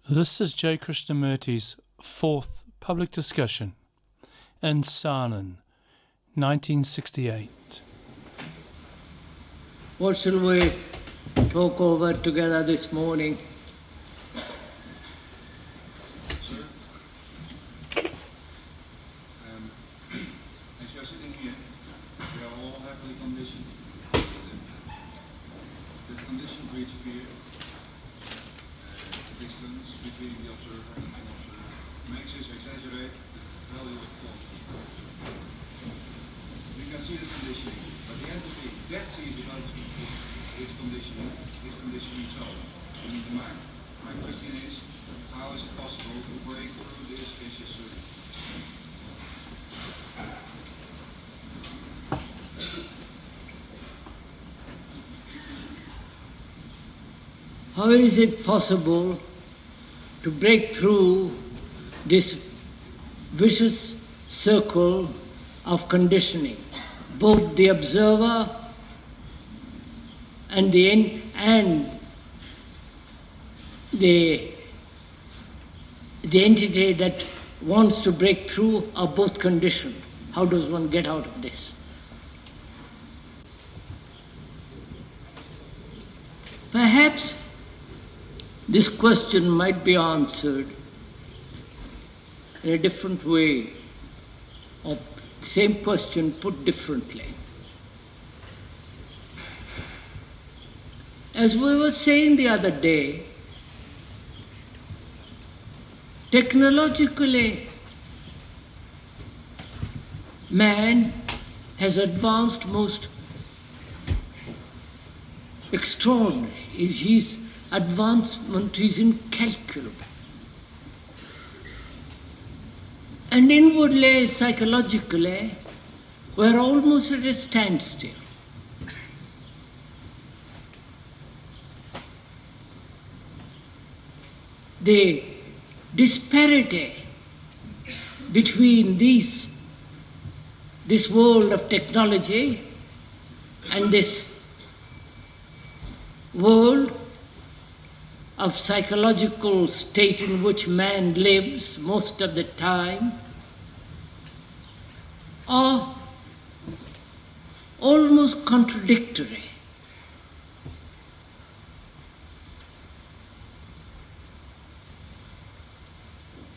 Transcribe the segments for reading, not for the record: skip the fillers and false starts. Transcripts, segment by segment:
This is J. Krishnamurti's fourth public discussion in Sanan, 1968. What shall we talk over together this morning? As you are sitting here, we are all heavily conditioned. The condition which fear, the distance between the observer and the observer, makes us exaggerate the value of thought. We can see the conditioning, but the entity that sees about is conditioning itself, in the mind. My question is, how is it possible to break through this vicious circle? How is it possible to break through this vicious circle of conditioning? Both the observer and the entity that wants to break through are both conditioned. How does one get out of this? Perhaps this question might be answered in a different way, or same question put differently. As we were saying the other day, technologically, man has advanced most extraordinary. His advancement is incalculable. And inwardly, psychologically, we're almost at a standstill. The disparity between this world of technology and this world of psychological state in which man lives most of the time are almost contradictory.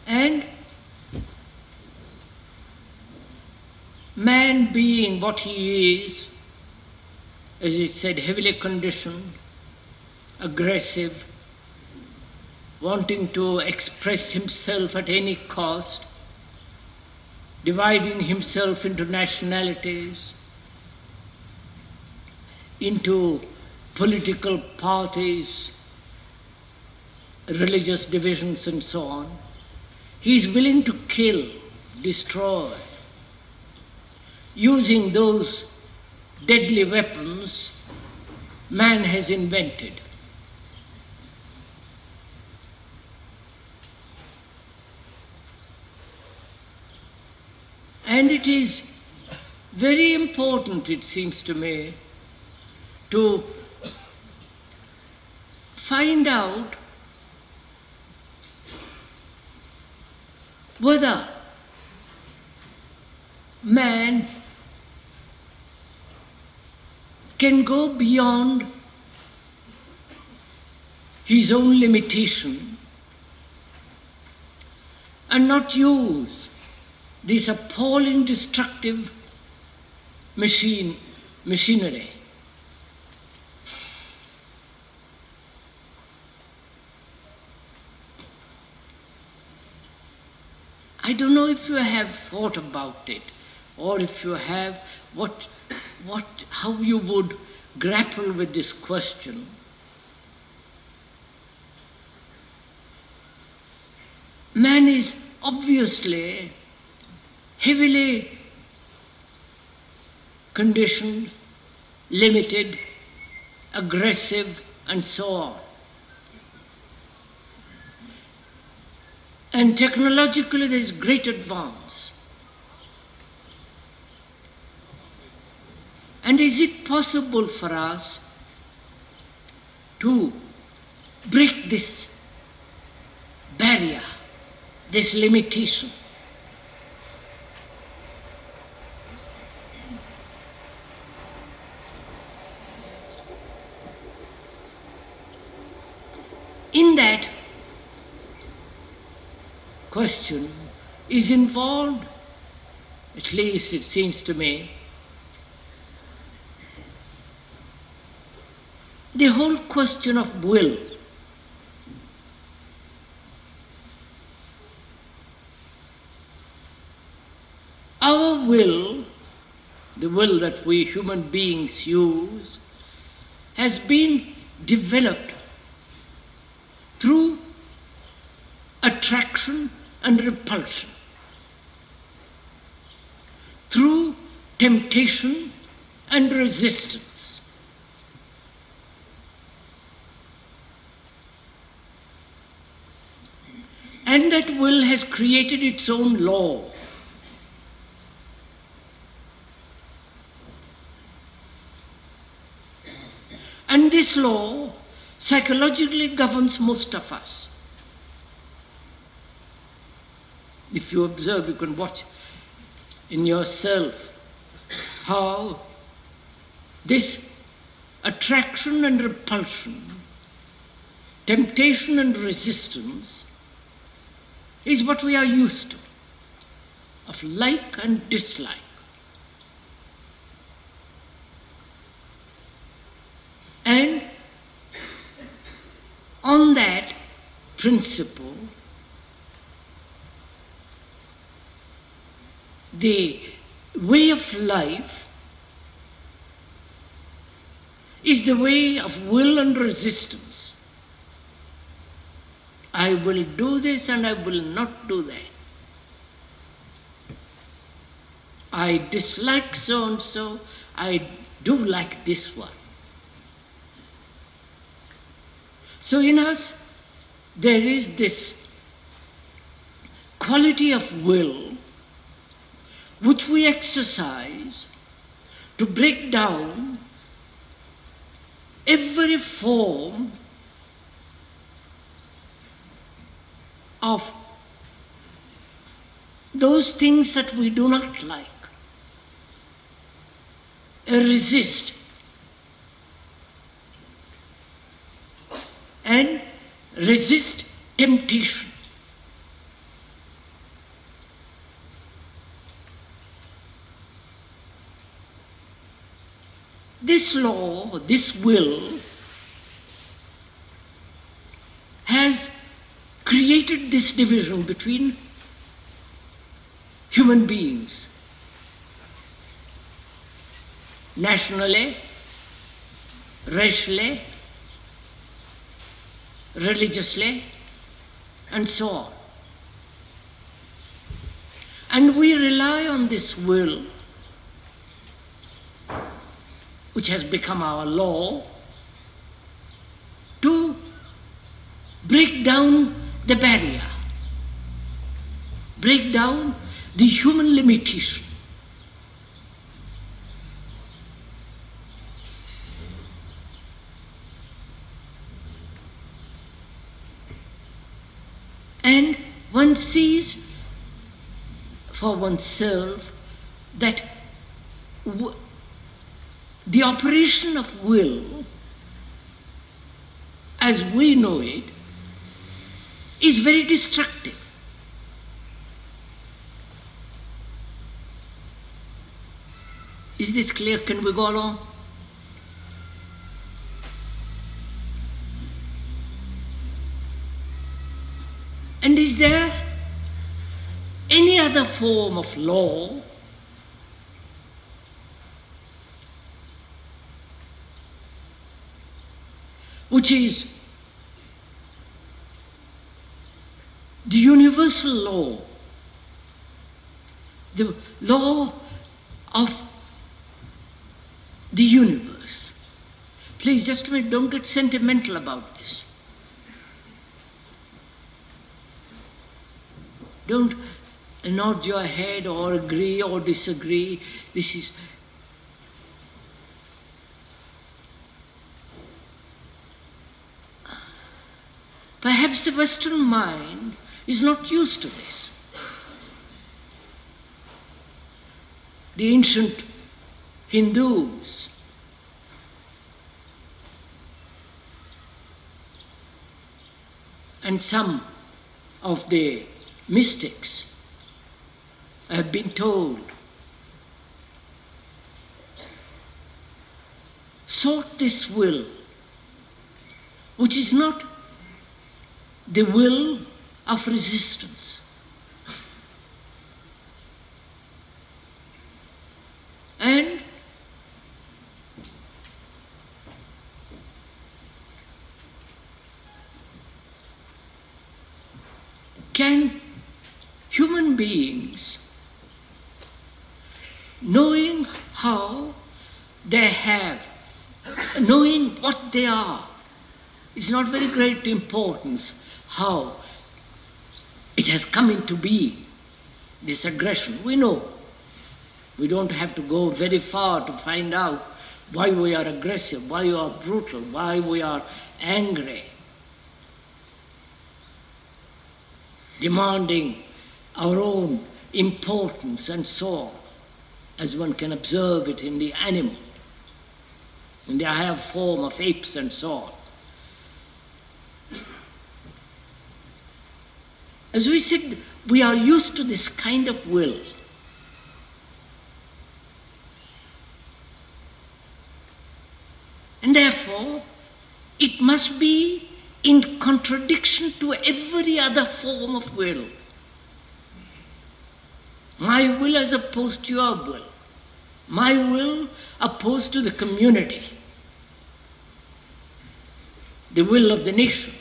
And man being what he is, as it said, heavily conditioned, aggressive, wanting to express himself at any cost, dividing himself into nationalities, into political parties, religious divisions and so on. He is willing to kill, destroy, using those deadly weapons man has invented. And it is very important, it seems to me, to find out whether man can go beyond his own limitation and not use this appalling destructive machinery. I don't know if you have thought about it, or if you have, how you would grapple with this question. Man is obviously heavily conditioned, limited, aggressive, and so on. And technologically there is great advance. And is it possible for us to break this barrier, this limitation. In that question is involved, at least it seems to me, the whole question of will. Our will, the will that we human beings use, has been developed through attraction and repulsion, through temptation and resistance. And that will has created its own law. And this law psychologically governs most of us. If you observe, you can watch in yourself how this attraction and repulsion, temptation and resistance is what we are used to, of like and dislike. And on that principle, the way of life is the way of will and resistance. I will do this and I will not do that. I dislike so and so, I do like this one. So in us, there is this quality of will which we exercise to break down every form of those things that we do not like, resist, and resist temptation. This law, this will, has created this division between human beings, nationally, racially, religiously, and so on. And we rely on this will, which has become our law, to break down the barrier, break down the human limitation. And one sees for oneself that the operation of will, as we know it, is very destructive. Is this clear? Can we go along? And is there any other form of law which is the universal law, the law of the universe? Please, just a minute, don't get sentimental about this. Don't nod your head or agree or disagree. This is... Perhaps the Western mind is not used to this. The ancient Hindus and some of the mystics have been told, sought this will, which is not the will of resistance. And can human beings, knowing how they have, knowing what they are, it's not very great importance how it has come into being, this aggression. We know. We don't have to go very far to find out why we are aggressive, why we are brutal, why we are angry, demanding our own importance and so on, as one can observe it in the animal, in the higher form of apes and so on. As we said, we are used to this kind of will. And therefore, it must be in contradiction to every other form of will. My will as opposed to your will. My will opposed to the community. The will of the nation.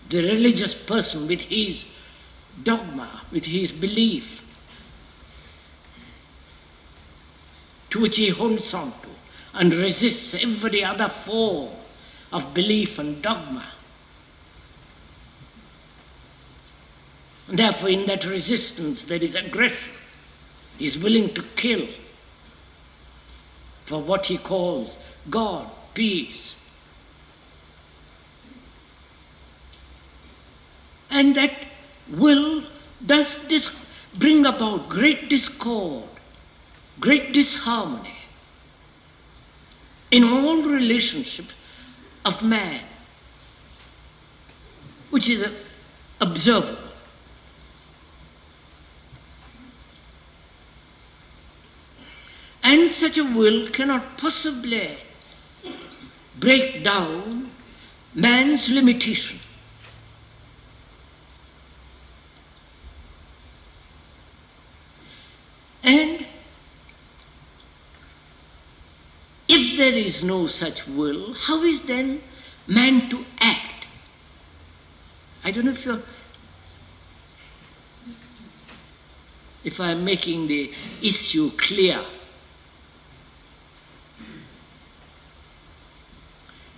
The religious person with his dogma, with his belief, to which he holds on to and resists every other form of belief and dogma. And therefore, in that resistance, there is aggression. He is willing to kill for what he calls God, peace. And that will does bring about great discord, great disharmony in all relationships of man, which is observable. And such a will cannot possibly break down man's limitation. And if there is no such will, how is then man to act? I don't know if I am making the issue clear.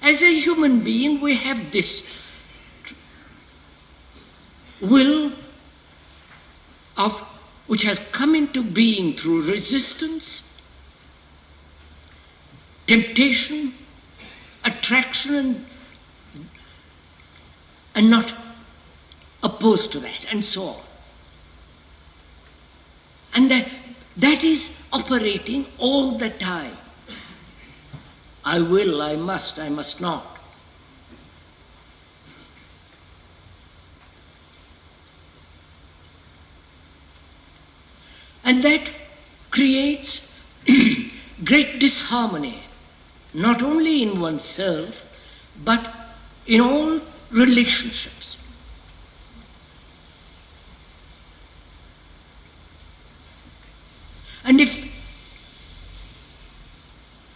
As a human being, we have this will which has come into being through resistance, temptation, attraction, and not opposed to that, and so on. And that is operating all the time. I will, I must not. And that creates great disharmony, not only in oneself, but in all relationships. And if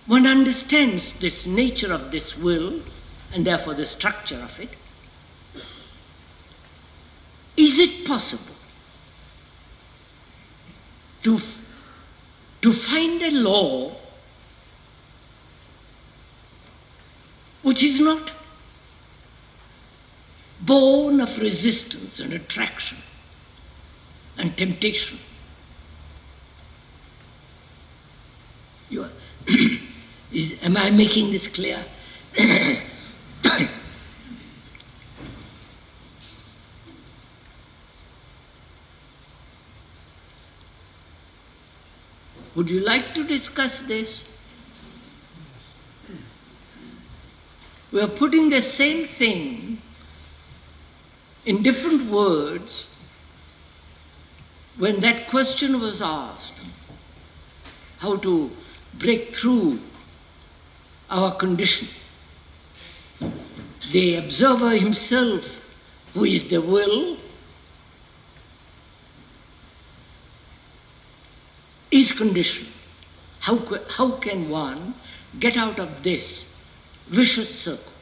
one understands this nature of this will, and therefore the structure of it, is it possible to find a law which is not born of resistance and attraction and temptation? Am I making this clear? Would you like to discuss this? We are putting the same thing in different words when that question was asked, how to break through our condition. The observer himself, who is the will, is conditioned. How can one get out of this vicious circle?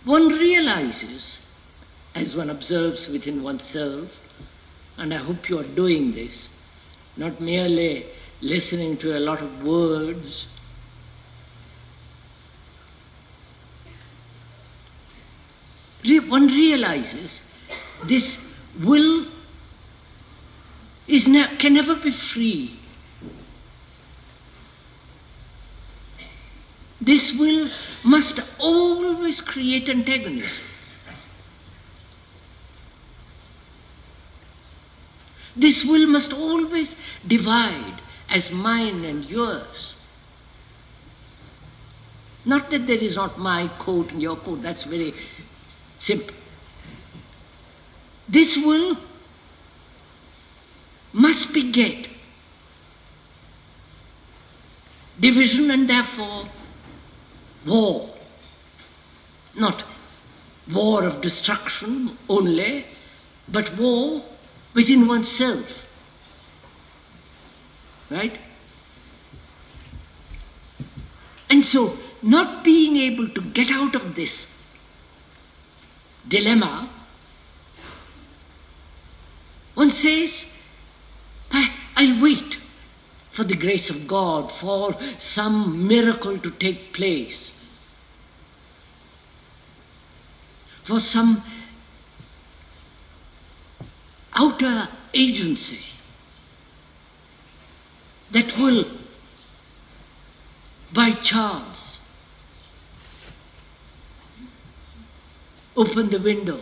One realizes, as one observes within oneself, and I hope you are doing this, not merely listening to a lot of words, one realizes this will can never be free. This will must always create antagonism. This will must always divide as mine and yours. Not that there is not my coat and your coat, that's very simple. This will must beget division and therefore war. Not war of destruction only, but war within oneself. Right? And so, not being able to get out of this dilemma, one says, I'll wait for the grace of God, for some miracle to take place, for some outer agency that will, by chance, open the window.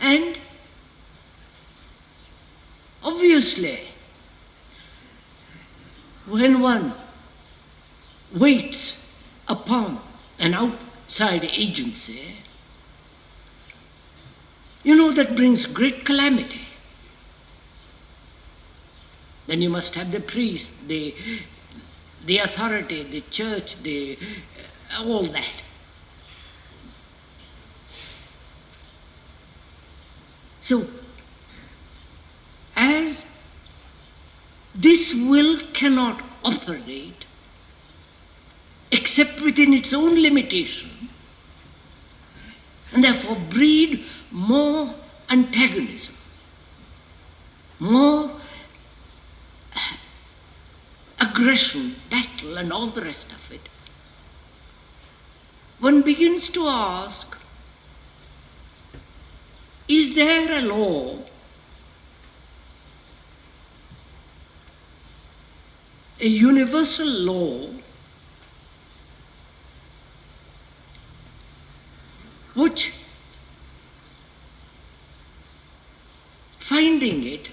And obviously, when one waits upon an outside agency, that brings great calamity. Then you must have the priest, the authority, the church, all that. So, as this will cannot operate except within its own limitation, and therefore breed more antagonism, more aggression, battle, and all the rest of it, one begins to ask, is there a law a universal law which, finding it,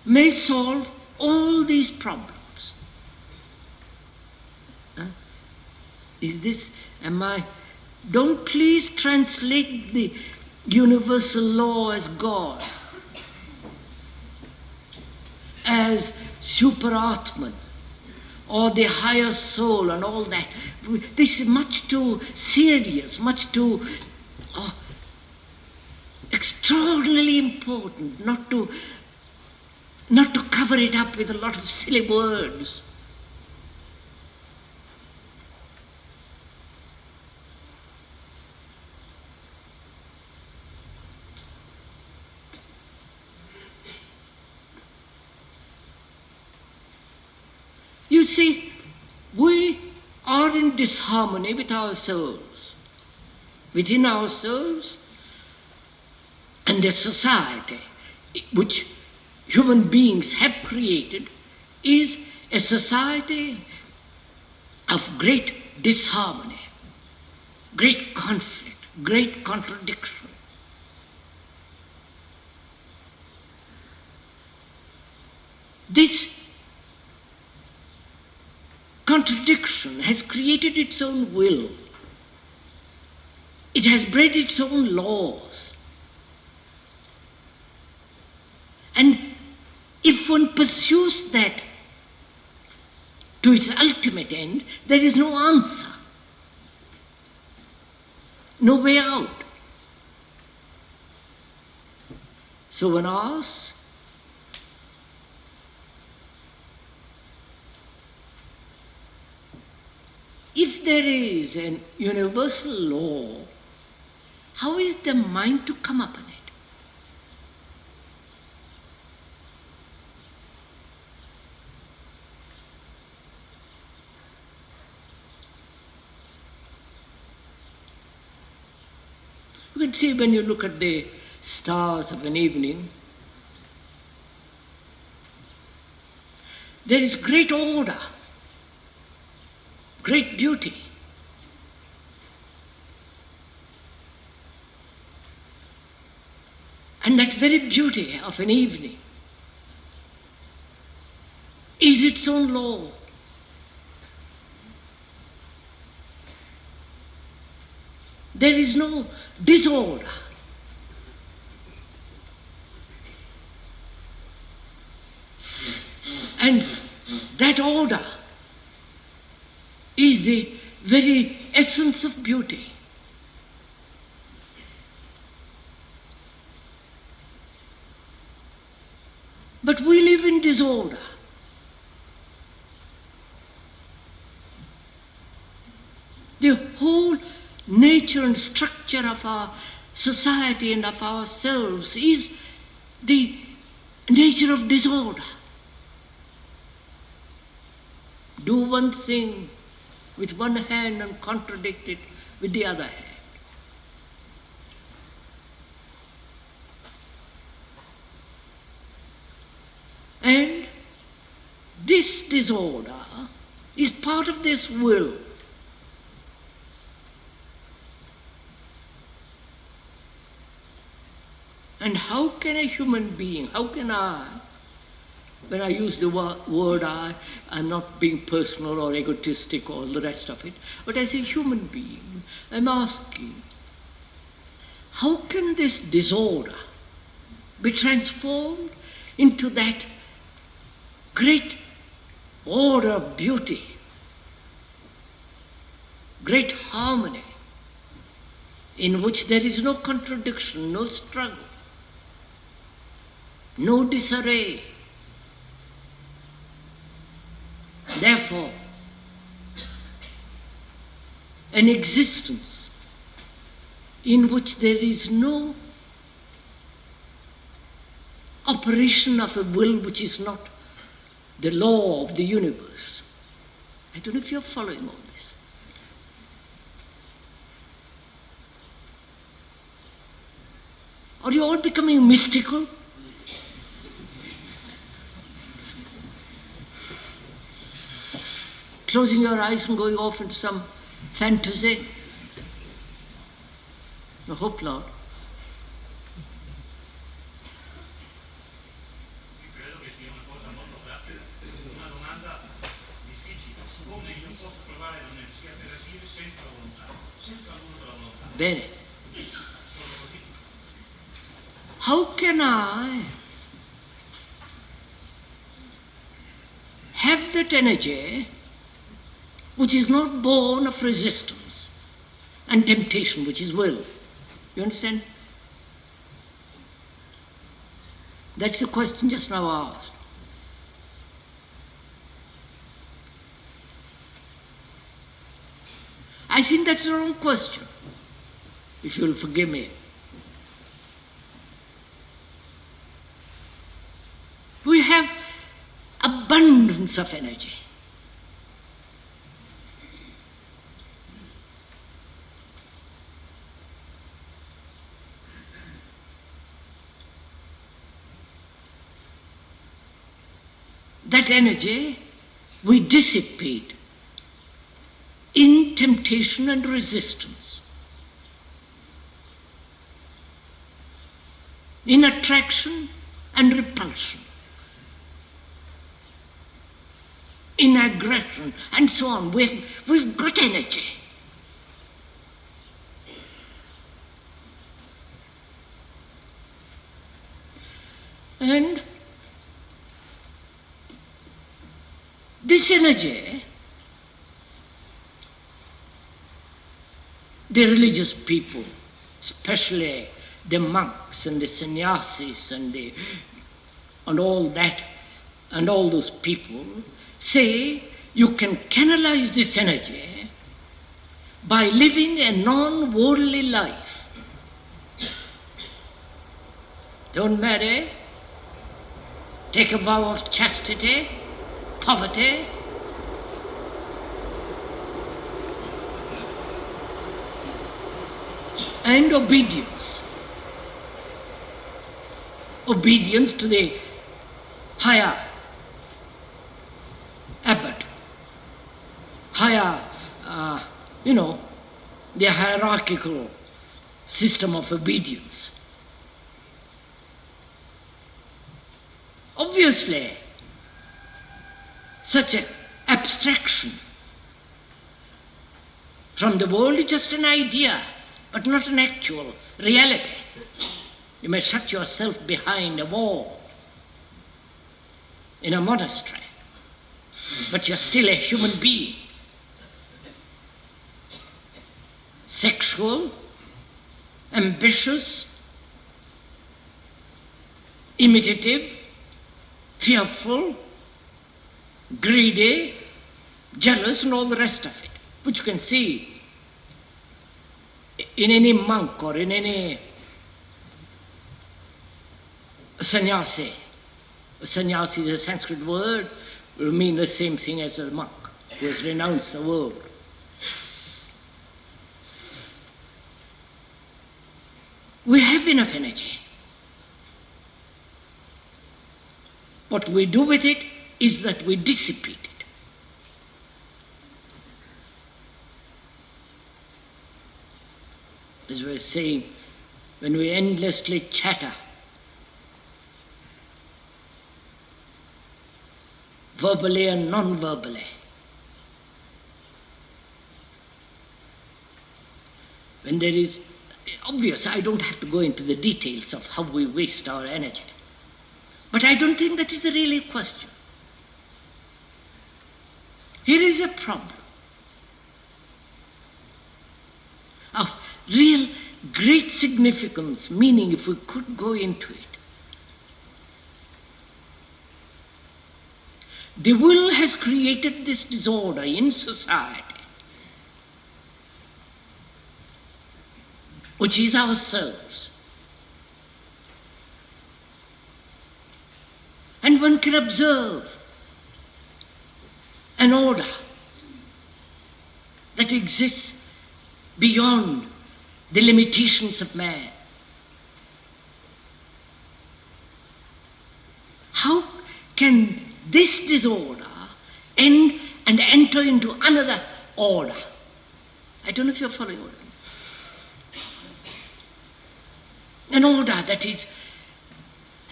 may solve all these problems? Is this, don't please translate the universal law as God, as super-Atman, or the higher soul and all that. This is much too serious, much too extraordinarily important not to cover it up with a lot of silly words. You see, we are in disharmony with ourselves, within ourselves, and the society which human beings have created is a society of great disharmony, great conflict, great contradiction. This contradiction has created its own will. It has bred its own laws. And if one pursues that to its ultimate end, there is no answer, no way out. So one asks, if there is an universal law, how is the mind to come upon it? You can see when you look at the stars of an evening, there is great order, great beauty. And that very beauty of an evening is its own law. There is no disorder. And that order is the very essence of beauty. But we live in disorder. The whole nature and structure of our society and of ourselves is the nature of disorder. Do one thing with one hand and contradict it with the other hand. And this disorder is part of this will. And how can a human being, how can I, when I use the word I, I'm not being personal or egotistic or all the rest of it, but as a human being, I'm asking, how can this disorder be transformed into that great order of beauty, great harmony, in which there is no contradiction, no struggle, no disarray. Therefore, an existence in which there is no operation of a will which is not the law of the universe. I don't know if you're following all this. Are you all becoming mystical? Closing your eyes and going off into some fantasy? I hope not. Credo che sia una cosa molto pratica, una domanda difficile. Come io posso trovare l'energia per agire senza volontà, senza l'uso della volontà? Bene. How can I have that energy which is not born of resistance and temptation, which is will? You understand? That's the question just now asked. I think that's the wrong question, if you'll forgive me. We have abundance of energy. that energy we dissipate in temptation and resistance, in attraction and repulsion, in aggression and so on. We've got energy. And this energy, the religious people, especially the monks and the sannyasis and all that, and all those people, say you can canalize this energy by living a non-worldly life. Don't marry, take a vow of chastity, poverty, and obedience. Obedience to the higher abbot, higher, the hierarchical system of obedience. Obviously, such an abstraction from the world is just an idea, but not an actual reality. You may shut yourself behind a wall in a monastery, but you're still a human being. Sexual, ambitious, imitative, fearful, greedy, jealous, and all the rest of it, which you can see in any monk or in any sannyasi. A sannyasi is a Sanskrit word, will mean the same thing as a monk who has renounced the world. We have enough energy. What we do with it is that we dissipate it. As we were saying, when we endlessly chatter, verbally and non-verbally, when there is obvious, I don't have to go into the details of how we waste our energy, but I don't think that is the real question. Here is a problem of real great significance, meaning if we could go into it. The will has created this disorder in society, which is ourselves. And one can observe an order that exists beyond the limitations of man. How can this disorder end and enter into another order? I don't know if you're following what I mean. An order that is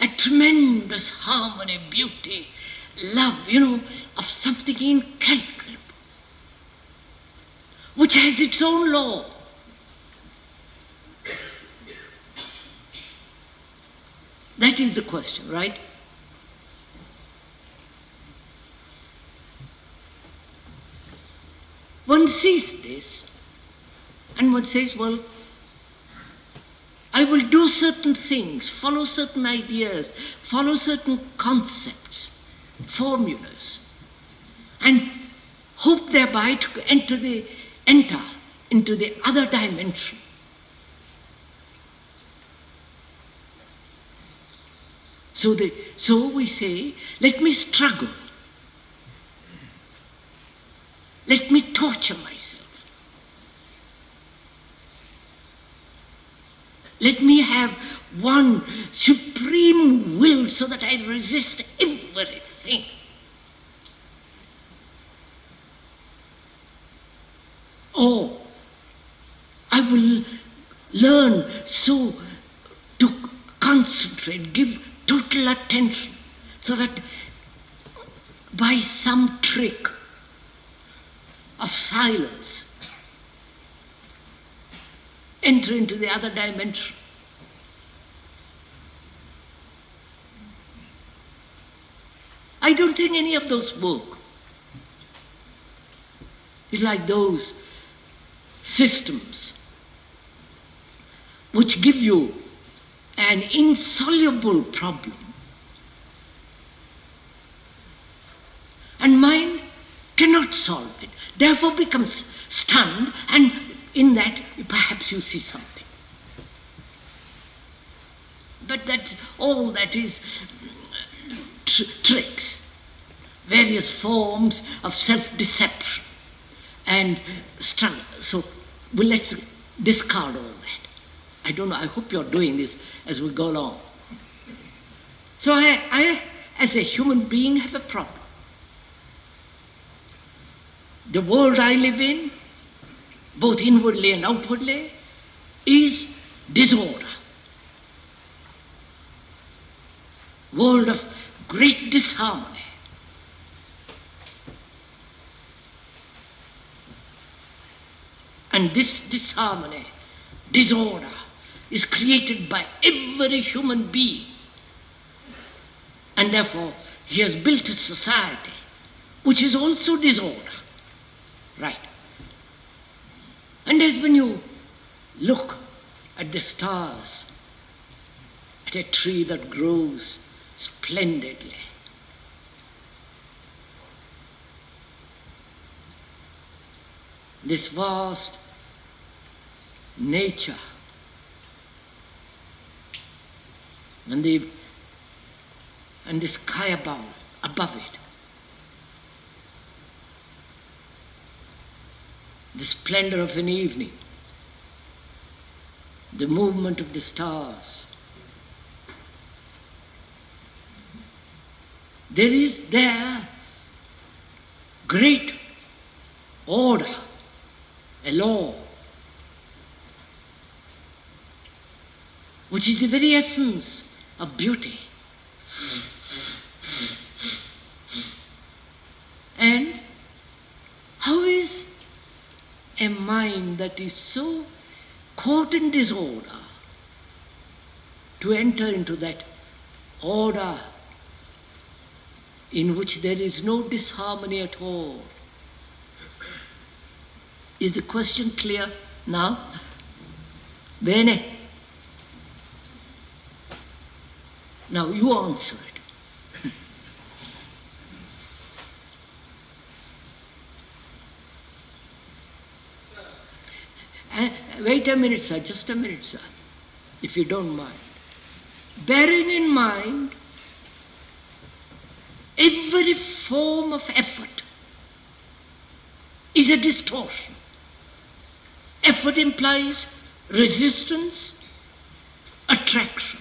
a tremendous harmony, beauty, love, of something incalculable, which has its own law. That is the question, right? One sees this and one says, well, I will do certain things, follow certain ideas, follow certain concepts, formulas, and hope thereby to enter into the other dimension. So we say, let me struggle. Let me torture myself. Let me have one supreme will so that I resist everything Or I will learn so to concentrate, give total attention, so that by some trick of silence, enter into the other dimension. I don't think any of those work. It's like those systems which give you an insoluble problem, and mind cannot solve it, therefore becomes stunned, and in that perhaps you see something. But that's all that is tricks, various forms of self-deception and struggle. So let's discard all that. I don't know, I hope you're doing this as we go along. So I as a human being, have a problem. The world I live in, both inwardly and outwardly, is disorder. World of great disharmony. And this disharmony, disorder, is created by every human being. And therefore, he has built a society which is also disorder. Right. And as when you look at the stars, at a tree that grows splendidly, this vast nature and the sky above it, the splendor of an evening, the movement of the stars. There is there great order, a law, which is the very essence of beauty. And how is a mind that is so caught in disorder to enter into that order in which there is no disharmony at all? Is the question clear now? Bene. Now you answer it. Wait a minute, sir, just a minute, sir, if you don't mind. Bearing in mind every form of effort is a distortion. Effort implies resistance, attraction.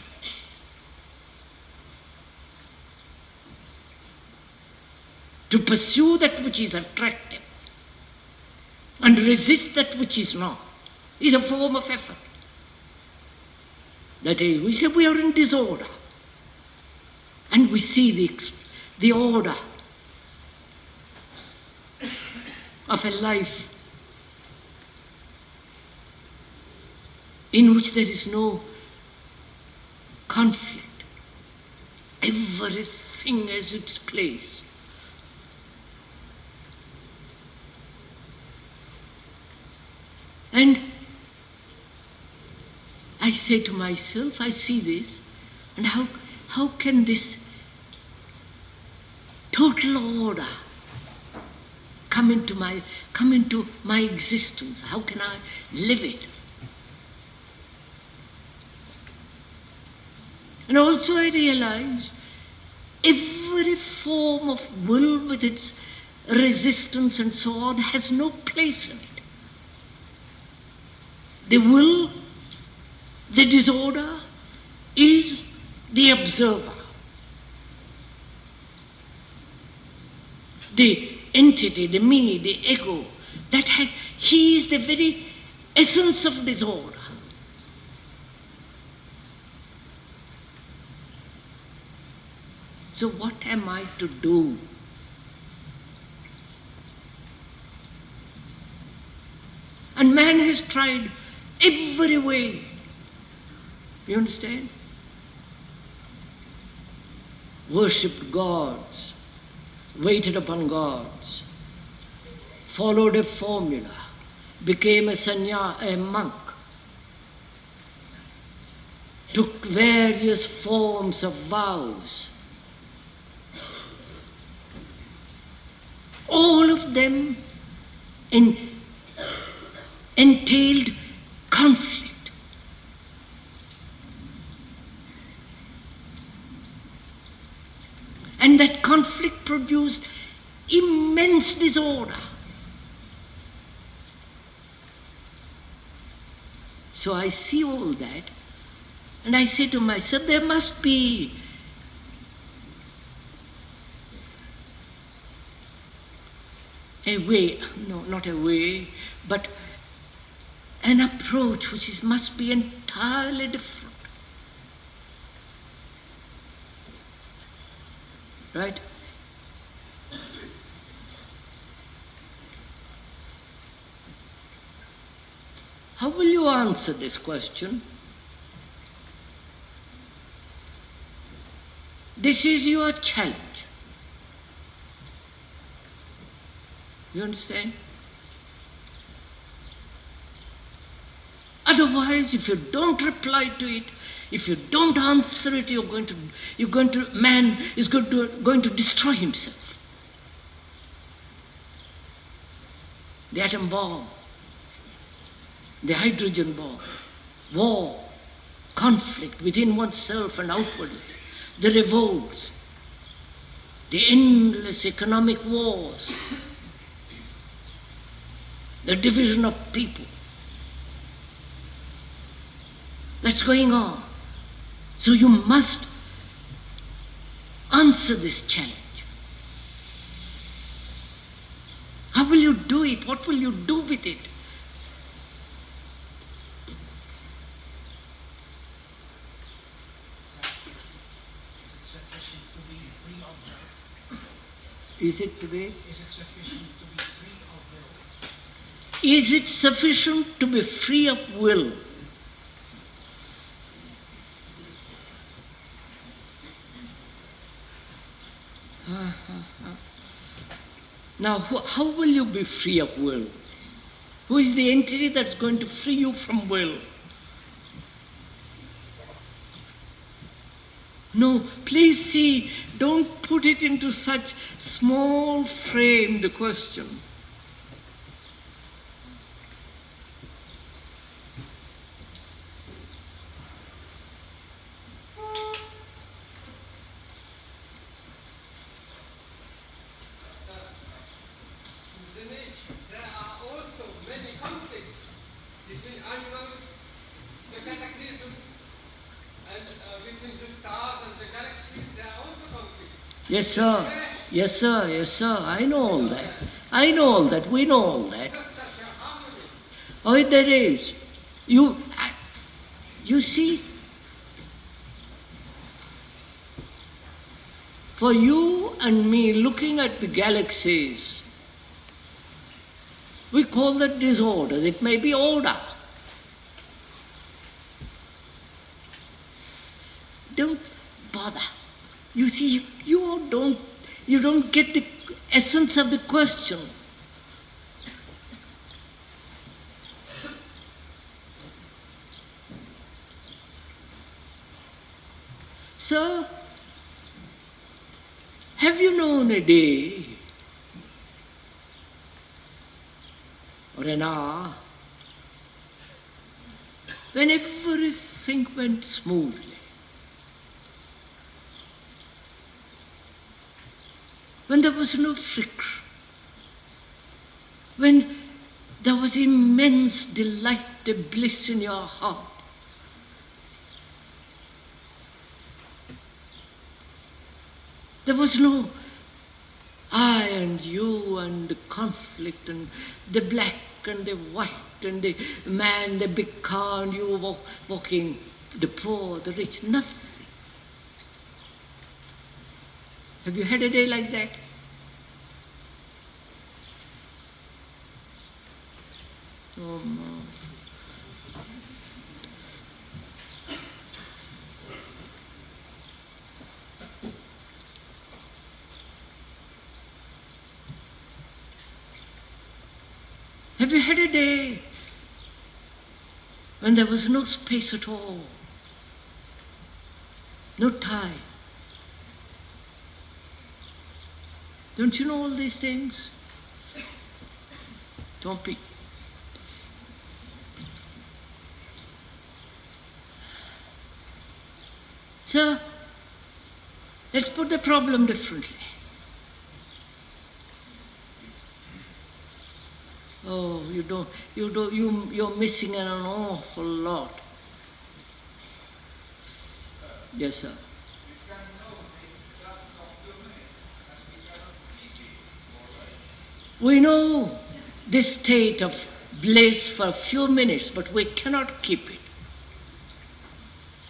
To pursue that which is attractive and resist that which is not is a form of effort. That is, we say we are in disorder, and we see the order of a life in which there is no conflict. Everything has its place. And I say to myself, I see this, and how can this total order come into my existence? How can I live it? And also I realize every form of will with its resistance and so on has no place in it. The will, the disorder, is the observer. The entity, the me, the ego, He is the very essence of disorder. So what am I to do? And man has tried every way. You understand? Worshipped gods, waited upon gods, followed a formula, became a monk, took various forms of vows. All of them entailed conflict. And that conflict produced immense disorder. So I see all that, and I say to myself, there must be a way, no, not a way, but an approach which must be entirely different. Right? How will you answer this question? This is your challenge. You understand? Otherwise, if you don't reply to it, if you don't answer it, man is going to destroy himself. The atom bomb, the hydrogen bomb, war, conflict within oneself and outwardly, the revolts, the endless economic wars, the division of people. That's going on. So you must answer this challenge. How will you do it? What will you do with it? Is it to be? Is it sufficient to be free of will? Now, how will you be free of will? Who is the entity that's going to free you from will? No, please see, don't put it into such small frame, the question. Yes, sir. Yes, sir. Yes, sir. I know all that. I know all that. We know all that. Oh, there is. You see, for you and me looking at the galaxies, we call that disorder. It may be order. Don't bother. You see, you don't get the essence of the question. So, have you known a day or an hour when everything went smoothly? When there was no friction, when there was immense delight and bliss in your heart. There was no I and you and the conflict and the black and the white and the man, the big car and you walking, the poor, the rich, nothing. Have you had a day like that? Oh, no. Have you had a day when there was no space at all, no time? Don't you know all these things? Don't be. So, let's put the problem differently. Oh, you're missing an awful lot. Yes, sir. We know this state of bliss for a few minutes, but we cannot keep it.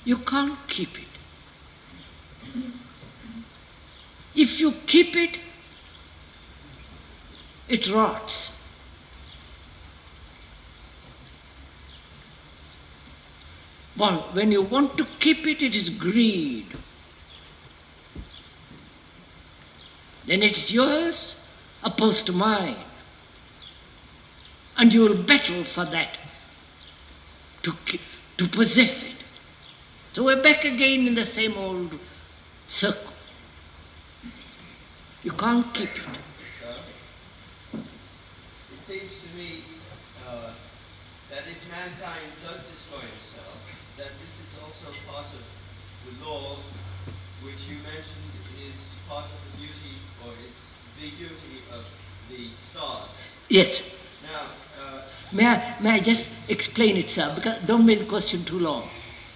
You can't keep it. If you keep it, it rots. Well, when you want to keep it, it is greed. Then it's yours opposed to mine. And you will battle for that, to possess it. So we're back again in the same old circle. You can't keep it. It seems to me that if mankind does destroy himself, that this is also part of the law which you mentioned is part of the beauty, or is the beauty of the stars. Yes. Now, may I just explain it, sir? Because don't make the question too long.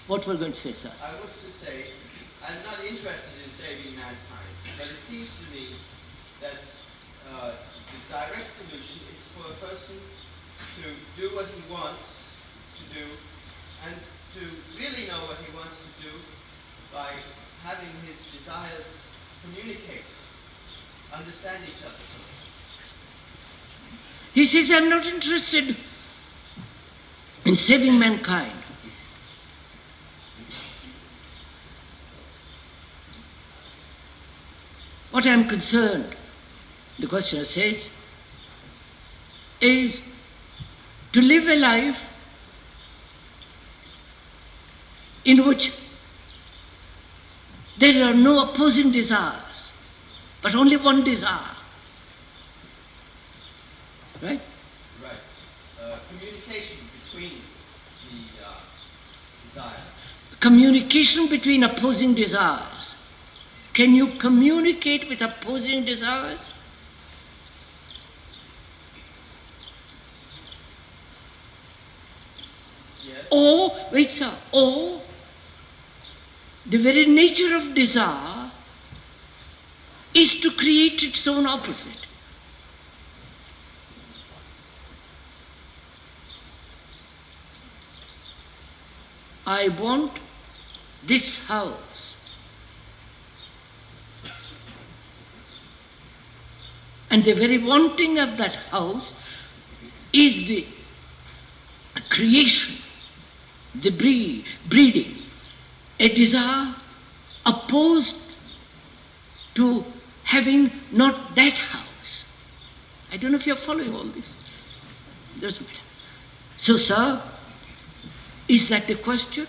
What we're going to say, sir? I was to say, I'm not interested in saving mankind, but it seems to me that the direct solution is for a person to do what he wants to do, and to really know what he wants to do by having his desires communicate, understand each other. He says, I'm not interested in saving mankind. What I am concerned, the questioner says, is to live a life in which there are no opposing desires, but only one desire. Right? Right. Communication between the desires. Communication between opposing desires. Can you communicate with opposing desires? Yes. Or, wait sir, or the very nature of desire is to create its own opposite. I want this house. And the very wanting of that house is the creation, the breeding, a desire opposed to having not that house. I don't know if you're following all this. Doesn't matter. So, sir, is that the question?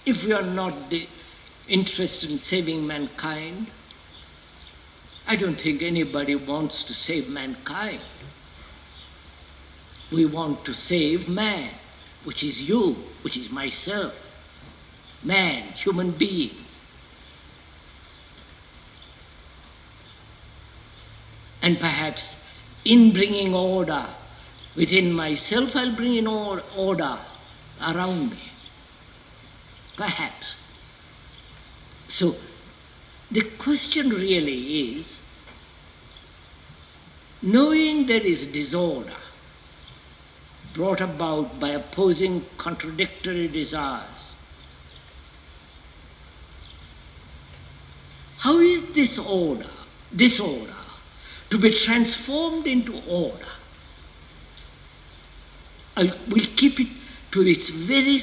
If we are not interested in saving mankind, I don't think anybody wants to save mankind. We want to save man, which is you, which is myself. Man, human being. And perhaps in bringing order within myself, I'll bring in order around me. Perhaps. So, the question really is, knowing there is disorder brought about by opposing contradictory desires, how is disorder to be transformed into order? We'll keep it to its very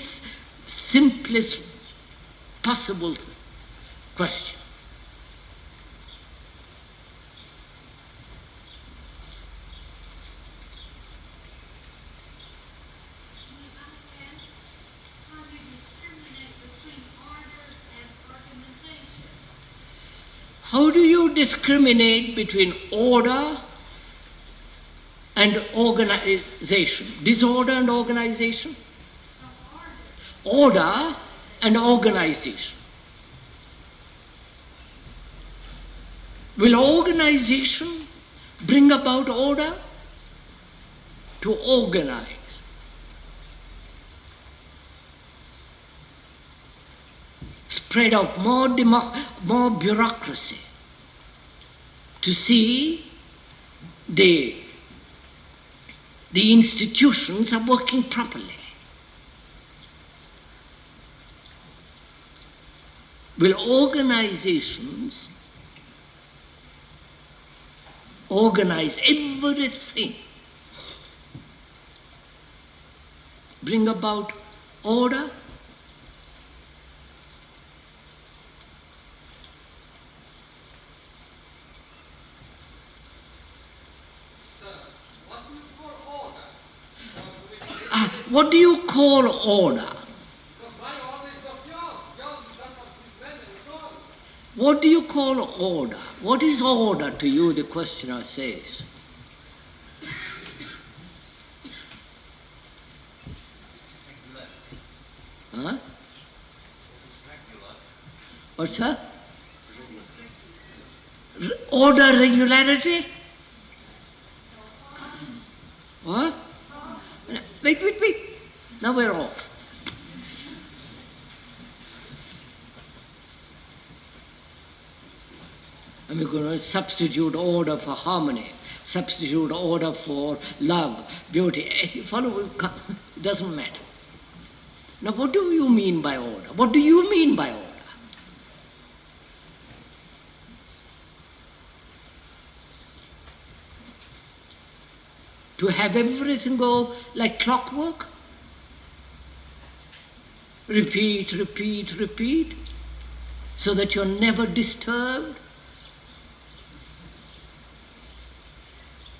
simplest possible question. How do you discriminate between order and organization? Disorder and organization? Order and organization. Will organization bring about order? To organize. Spread out more bureaucracy to see the institutions are working properly. Will organizations organize everything, bring about order? What do you call order? What do you call order? What is order to you, the questioner says? Huh? What's that? Order, regularity? What? Wait. Now we're off. And we're going to substitute order for harmony, substitute order for love, beauty. You follow? It doesn't matter. Now what do you mean by order? What do you mean by order? To have everything go like clockwork? Repeat, so that you're never disturbed?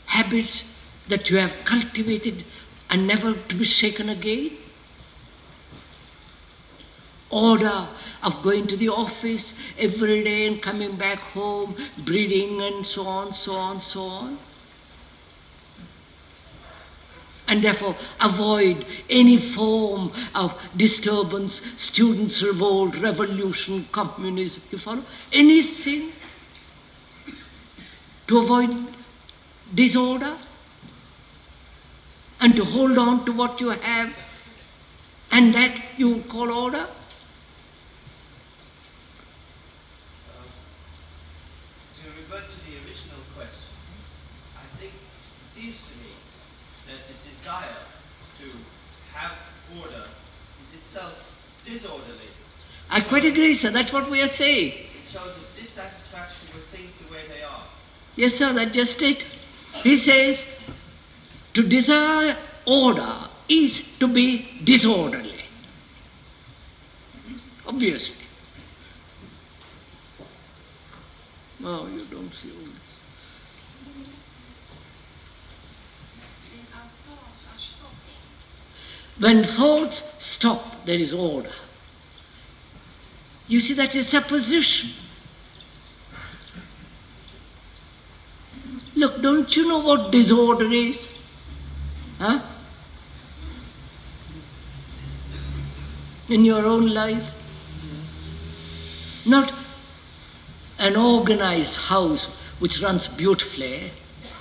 Habits that you have cultivated and never to be shaken again? Order of going to the office every day and coming back home, breeding and so on. And therefore avoid any form of disturbance, students' revolt, revolution, communism, you follow? Anything to avoid disorder and to hold on to what you have, and that you call order? To revert to the original question, I think it seems to me that the desire to have order is itself disorderly. I quite agree, sir. That's what we are saying. It shows a dissatisfaction with things the way they are. Yes, sir, that's just it. He says, to desire order is to be disorderly. Obviously. No, you don't see all this. When thoughts stop, there is order. You see, that's a supposition. Look, don't you know what disorder is? Huh? In your own life? Not an organized house which runs beautifully,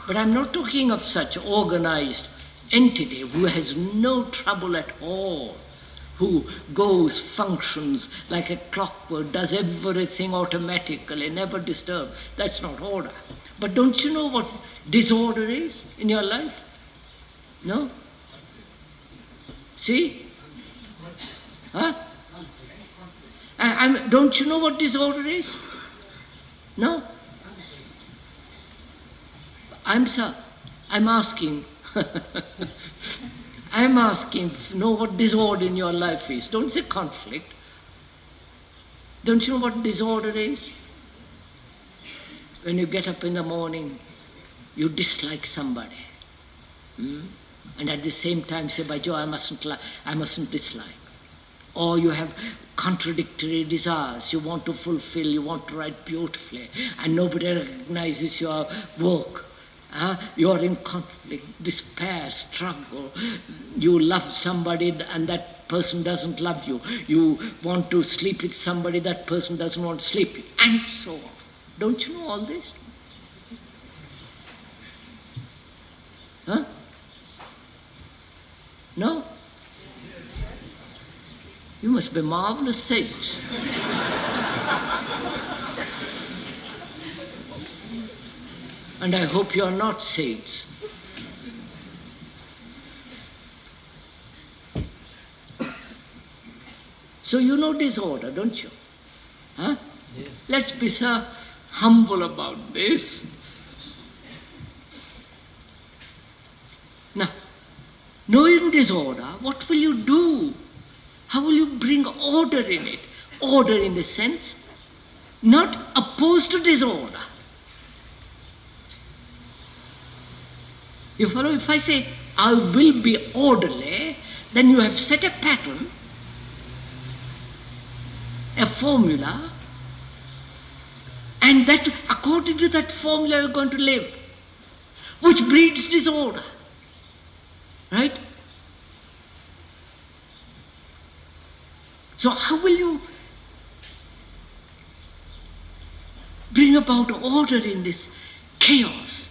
but I'm not talking of such organized entity who has no trouble at all who goes, functions like a clockwork, does everything automatically, never disturbed. That's not order. But don't you know what disorder is in your life? No? See? Huh? Don't you know what disorder is? No? I'm asking. I'm asking, know what disorder in your life is. Don't say conflict. Don't you know what disorder is? When you get up in the morning, you dislike somebody. And at the same time say, by Joe, I mustn't dislike. Or you have contradictory desires. You want to fulfill, you want to write beautifully, and nobody recognizes your work. You're in conflict, despair, struggle. You love somebody and that person doesn't love you. You want to sleep with somebody, that person doesn't want to sleep with you, and so on. Don't you know all this? Huh? No? You must be marvelous saints. And I hope you are not saints. So you know disorder, don't you? Huh? Yes. Let's be so humble about this. Now, knowing disorder, what will you do? How will you bring order in it? Order in the sense, not opposed to disorder. You follow? If I say, I will be orderly, then you have set a pattern, a formula, and that according to that formula you're going to live, which breeds disorder. Right? So how will you bring about order in this chaos?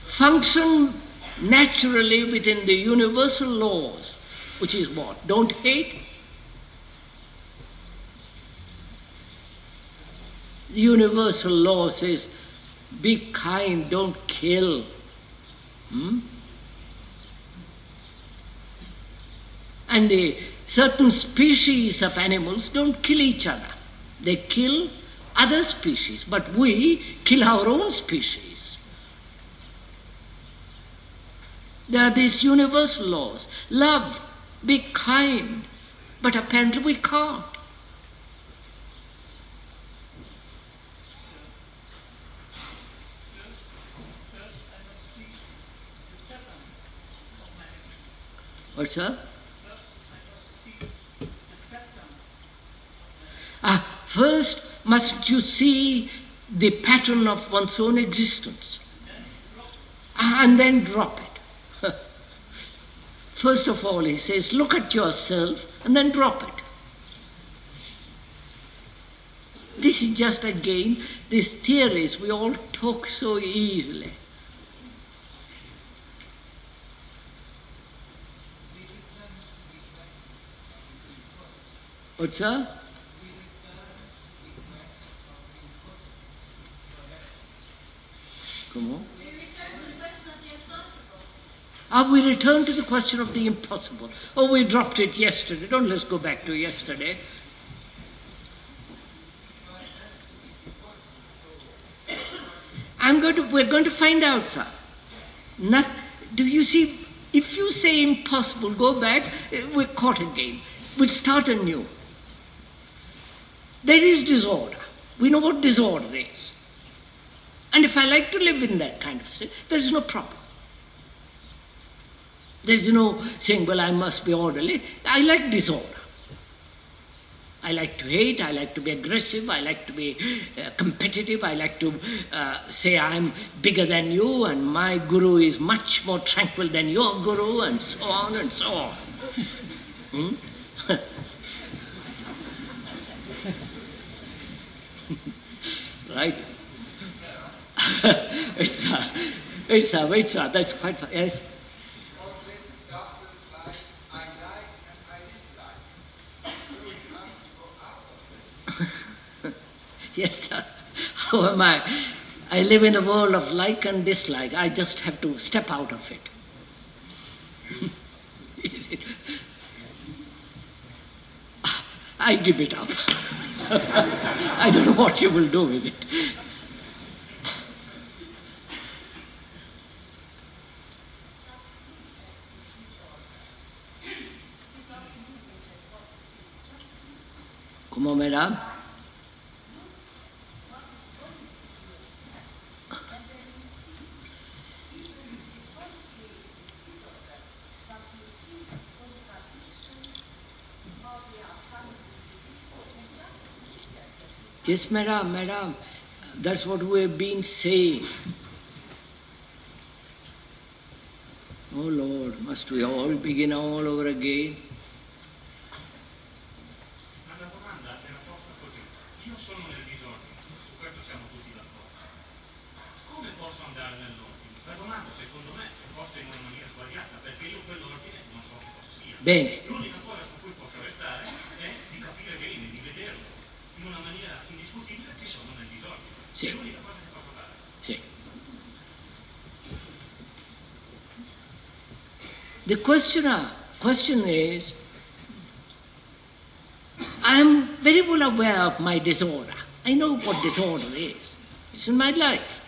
Function naturally within the universal laws, which is what? Don't hate. The universal law says, be kind, don't kill. And the certain species of animals don't kill each other. They kill other species, but we kill our own species. There are these universal laws. Love, be kind, but apparently we can't. What's that? First, must you see the pattern of one's own existence, and then drop it. First of all, he says, look at yourself and then drop it. This is just again, these theories, we all talk so easily. What's that? Come on. We return to the question of the impossible. Oh, we dropped it yesterday. Don't let's go back to yesterday. We're going to find out, sir. Do you see, if you say impossible, go back, we're caught again. We'll start anew. There is disorder. We know what disorder is. And if I like to live in that kind of state, there is no problem. There is no saying, well, I must be orderly. I like disorder. I like to hate, I like to be aggressive, I like to be competitive, I like to say I'm bigger than you and my guru is much more tranquil than your guru, and so on and so on. Right? That's quite fine. Yes. Or let's start with like I like and I dislike. You have to go out of it. Yes, sir. How am I? I live in a world of like and dislike. I just have to step out of it. Is it? I give it up. I don't know what you will do with it. ¿Cómo me da? Yes, madam, that's what we have been saying. Oh Lord, must we all begin all over again? Ma la domanda era posta così. Io sono nel disordine, su questo siamo tutti d'accordo. Come posso andare nell'ordine? La domanda, secondo me, è posta in una maniera sbagliata, perché io quell'ordine non so che cosa sia. Bene. L'unica cosa su cui posso restare è di capire bene, di vederlo in una maniera indiscutibile che sono nel disordine. Sì. È l'unica cosa che posso fare. See. The question is, I am very well aware of my disorder. I know what disorder is. It's in my life.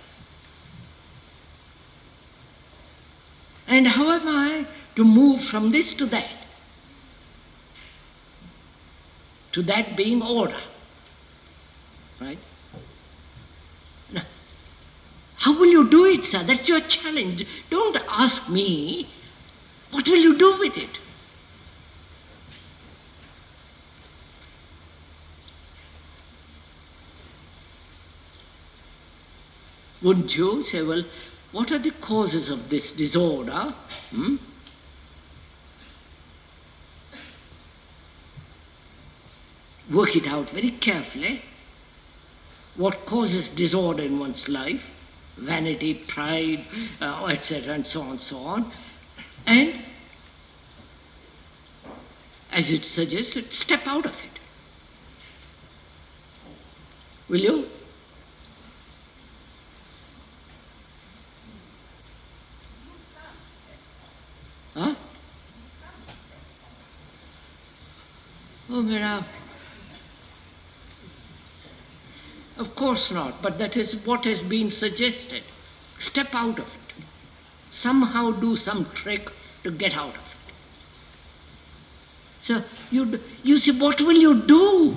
And how am I to move from this to that? To that being order. Right? Now, how will you do it, sir? That's your challenge. Don't ask me, what will you do with it? Wouldn't you say, well, what are the causes of this disorder? Work it out very carefully. What causes disorder in one's life? Vanity, pride, etc., and so on and so on. And, as it suggests, step out of it. Will you? Huh? Oh, Mira. Of course not, but that is what has been suggested. Step out of it. Somehow do some trick to get out of it. So you see, what will you do?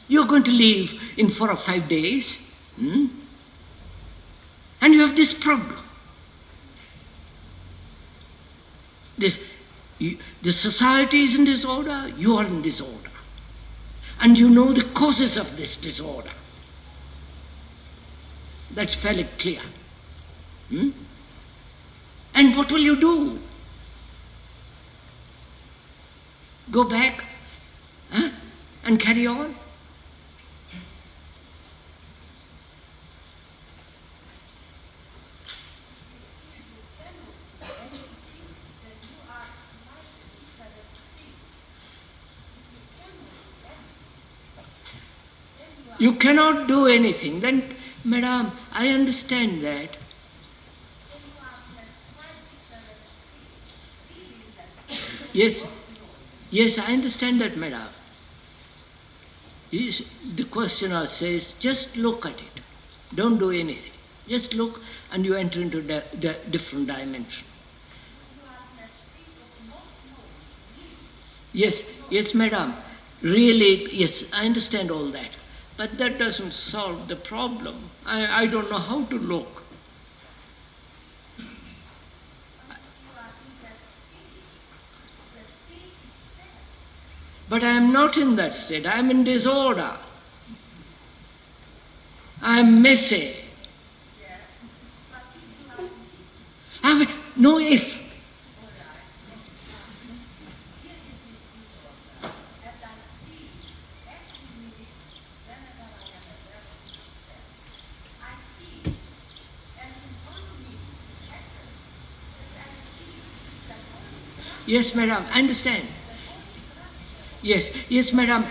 You're going to leave in 4 or 5 days, and you have this problem. The society is in disorder, you are in disorder. And you know the causes of this disorder. That's fairly clear. And what will you do? Go back and carry on? You cannot do anything. Then, madam, I understand that. Yes, I understand that, madam. The questioner says, just look at it. Don't do anything. Just look and you enter into the different dimension. Yes, madam. Really, yes, I understand all that. But that doesn't solve the problem. I don't know how to look. But I am not in that state. I am in disorder. I am messy. No if. Yes, madam, I understand. Yes, yes, madam.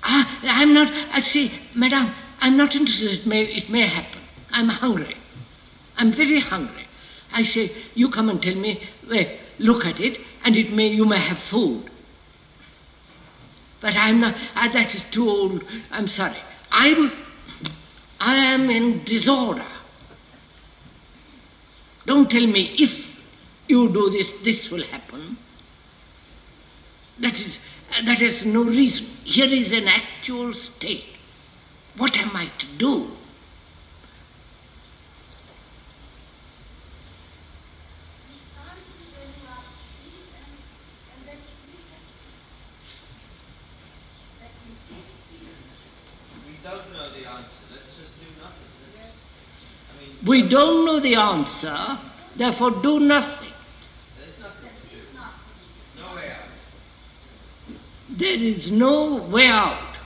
I'm not, I see, madam, I'm not interested. It may happen. I'm hungry. I'm very hungry. I say, you come and tell me, well, look at it, and you may have food. But I'm not, that is too old. I'm sorry. I am in disorder. Don't tell me if you do this, this will happen. That is no reason. Here is an actual state. What am I to do? We don't know the answer, therefore do nothing. There's nothing to do. No way out. There is no way out.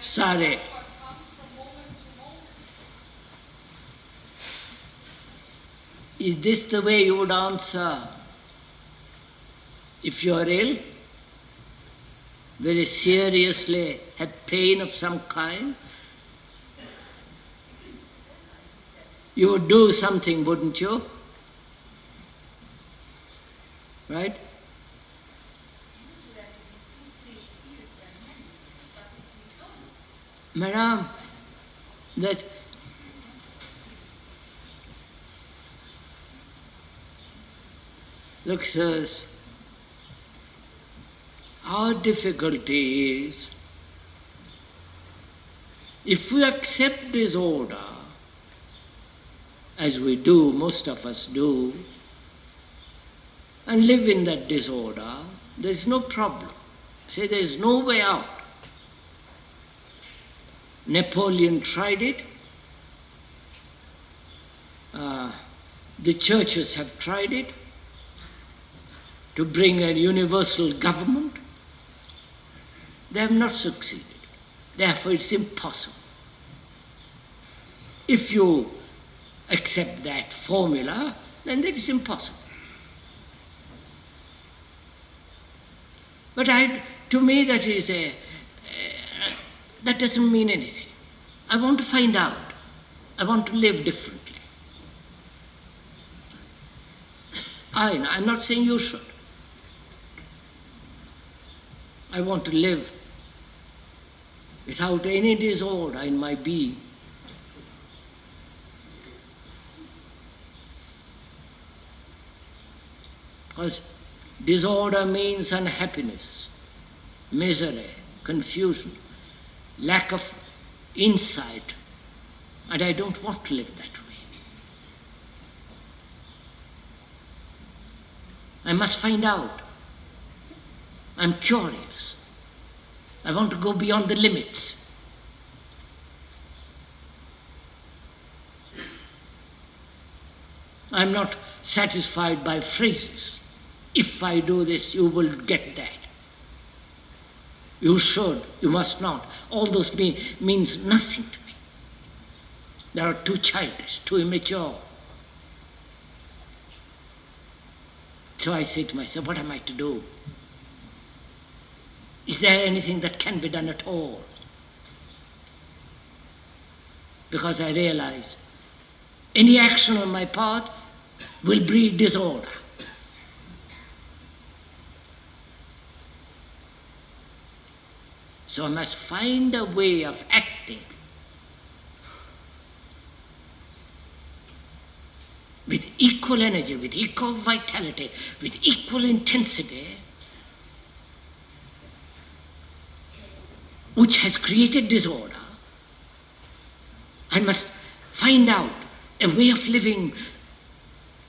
Sorry. Is this the way you would answer if you are ill? Very seriously, have pain of some kind? You would do something, wouldn't you? Right? Madam, look, sirs, our difficulty is, if we accept disorder, as we do, most of us do, and live in that disorder, there is no problem. Say there is no way out. Napoleon tried it. The churches have tried it to bring a universal government. They have not succeeded. Therefore, it's impossible. If you accept that formula, then that is impossible. But to me, that is that doesn't mean anything. I want to find out. I want to live differently. I'm not saying you should. I want to live without any disorder in my being. Because disorder means unhappiness, misery, confusion, lack of insight, and I don't want to live that way. I must find out. I'm curious. I want to go beyond the limits. I'm not satisfied by phrases. If I do this, you will get that. You should, you must not. All those means nothing to me. They are too childish, too immature. So I say to myself, what am I to do? Is there anything that can be done at all? Because I realize any action on my part will breed disorder. So I must find a way of acting with equal energy, with equal vitality, with equal intensity, which has created disorder. I must find out a way of living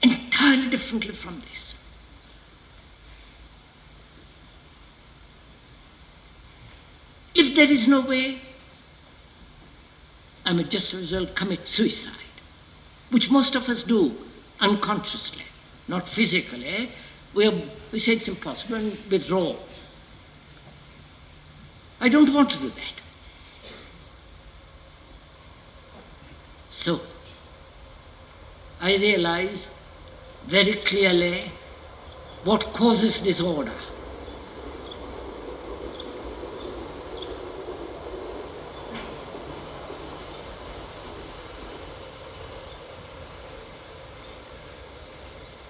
entirely differently from this. If there is no way, I may just as well commit suicide, which most of us do unconsciously, not physically. We say it's impossible and withdraw. I don't want to do that. So, I realize very clearly what causes disorder.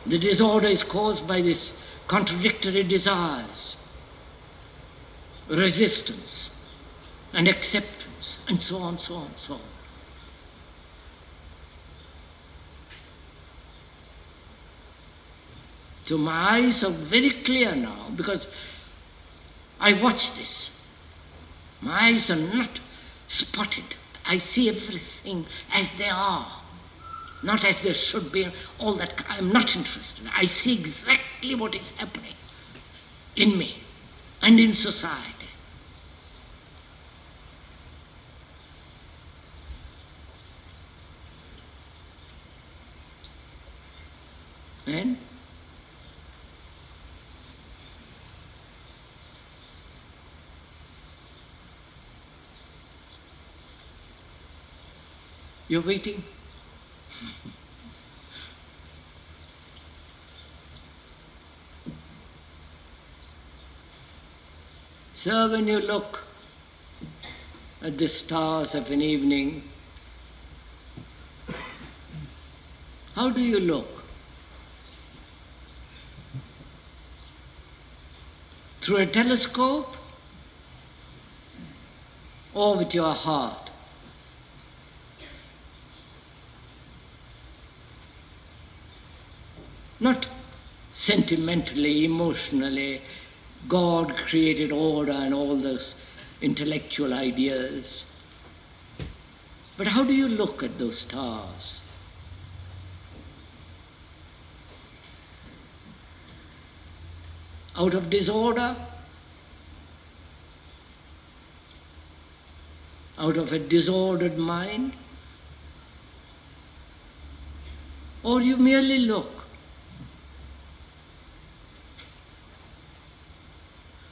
The disorder is caused by these contradictory desires, resistance, and acceptance, and so on, so on, so on. So my eyes are very clear now because I watch this. My eyes are not spotted. I see everything as they are, not as they should be. All that, I'm not interested. I see exactly what is happening in me and in society. And you're waiting? So when you look at the stars of an evening, how do you look? Through a telescope or with your heart? Not sentimentally, emotionally, God created order and all those intellectual ideas. But how do you look at those stars? Out of disorder? Out of a disordered mind? Or you merely look?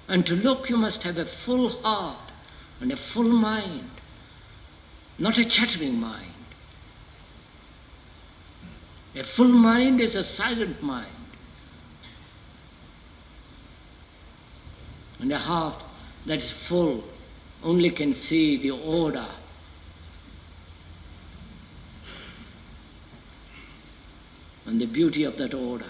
And to look, you must have a full heart and a full mind, not a chattering mind. A full mind is a silent mind. And a heart that's full only can see the order and the beauty of that order.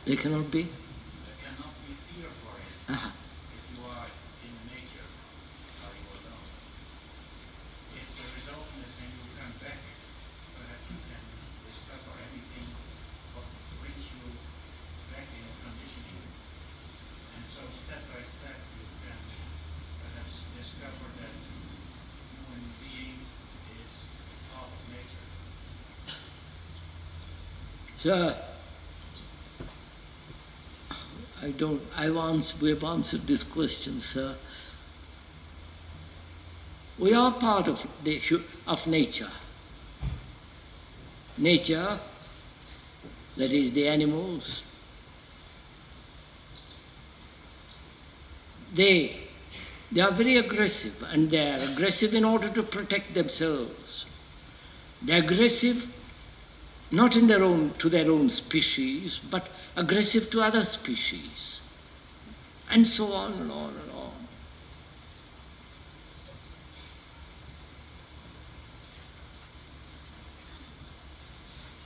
They cannot be? There cannot be fear for it. Uh-huh. If you are in nature, are you alone? If there is openness and you come back, perhaps you can discover anything what brings you back in your conditioning. And so step by step you can perhaps discover that human being is part of nature. Sir, we've answered this question, sir. We are part of nature. Nature, that is the animals, they are very aggressive, and they are aggressive in order to protect themselves. They are aggressive not to their own species, but aggressive to other species, and so on and on and on.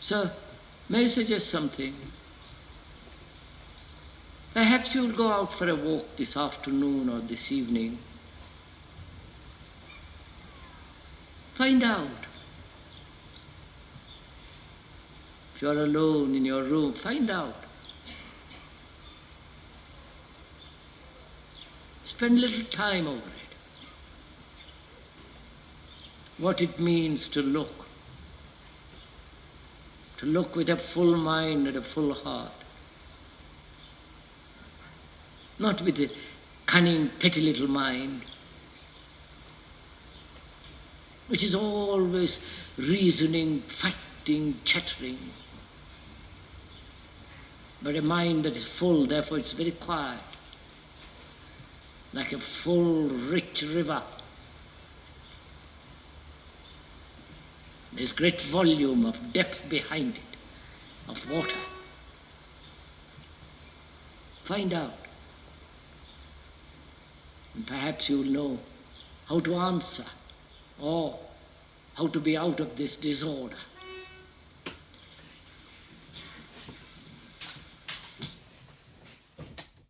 So, may I suggest something? Perhaps you'll go out for a walk this afternoon or this evening. Find out. If you're alone in your room, find out. Spend a little time over it. What it means to look. To look with a full mind and a full heart. Not with a cunning, petty little mind, which is always reasoning, fighting, chattering. But a mind that is full, therefore it's very quiet, like a full, rich river. There's great volume of depth behind it, of water. Find out. And perhaps you'll know how to answer or how to be out of this disorder.